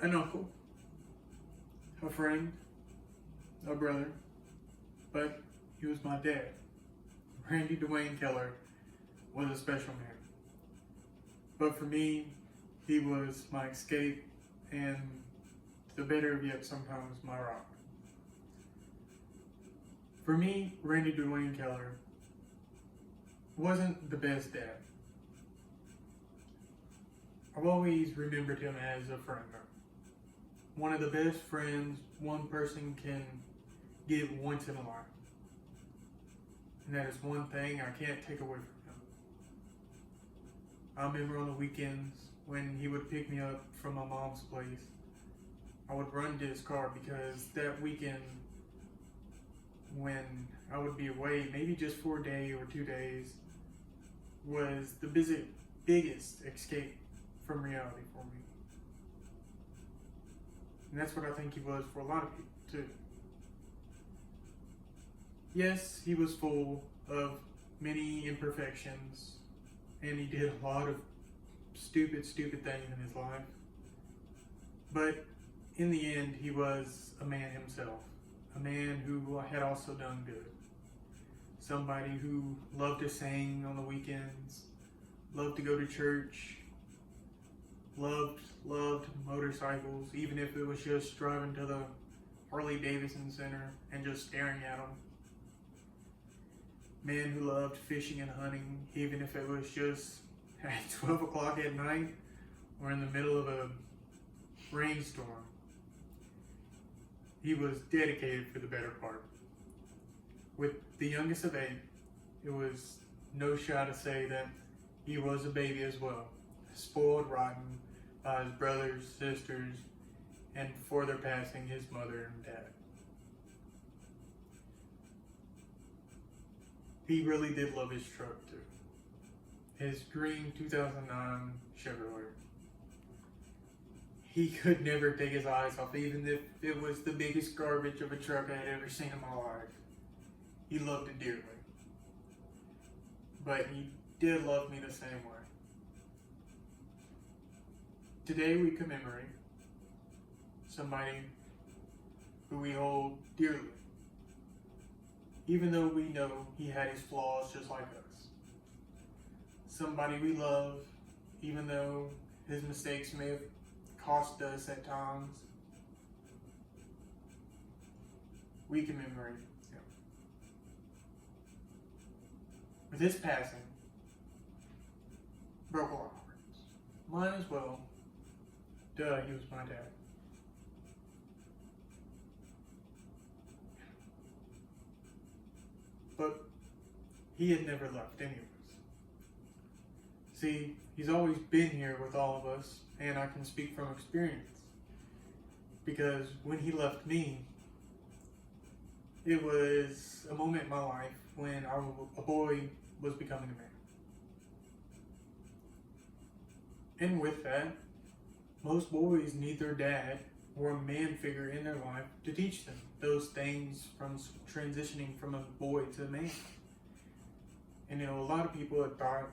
an uncle, a friend, a brother, but he was my dad. Randy Dwayne Keller was a special man. But for me, he was my escape and, the better of yet, sometimes my rock. For me, Randy Dwayne Keller wasn't the best dad. I've always remembered him as a friend. One of the best friends one person can get once in a life. And that is one thing I can't take away from him. I remember on the weekends when he would pick me up from my mom's place, I would run to his car because that weekend when I would be away, maybe just for a day or 2 days, was the biggest escape from reality for me. And that's what I think he was for a lot of people too. Yes, he was full of many imperfections, and he did a lot of stupid things in his life. But in the end, he was a man himself. A man who had also done good. Somebody who loved to sing on the weekends, loved to go to church, loved motorcycles, even if it was just driving to the Harley Davidson Center and just staring at them. Man who loved fishing and hunting, even if it was just at 12 o'clock at night or in the middle of a rainstorm. He was dedicated for the better part. With the youngest of 8, it was no shy to say that he was a baby as well, spoiled rotten by his brothers, sisters, and before their passing, his mother and dad. He really did love his truck too. His green 2009 Chevrolet. He could never take his eyes off, even if it was the biggest garbage of a truck I had ever seen in my life. He loved it dearly. But he did love me the same way. Today we commemorate somebody who we hold dearly, even though we know he had his flaws just like us. Somebody we love, even though his mistakes may have cost us at times. We commemorate him. With his passing, broke a lot of hearts. Mine as well. Duh, he was my dad. But he had never left any of us. See, he's always been here with all of us, and I can speak from experience. Because when he left me, it was a moment in my life when a boy was becoming a man. And with that, most boys need their dad or a man figure in their life to teach them those things from transitioning from a boy to a man. And a lot of people had thought,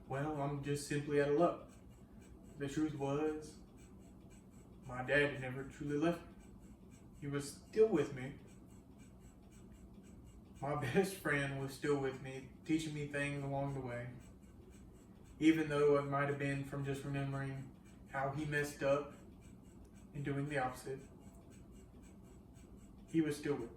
well, I'm just simply out of luck. The truth was, my dad had never truly left me. He was still with me. My best friend was still with me, teaching me things along the way. Even though it might have been from just remembering how he messed up and doing the opposite, he was still with me.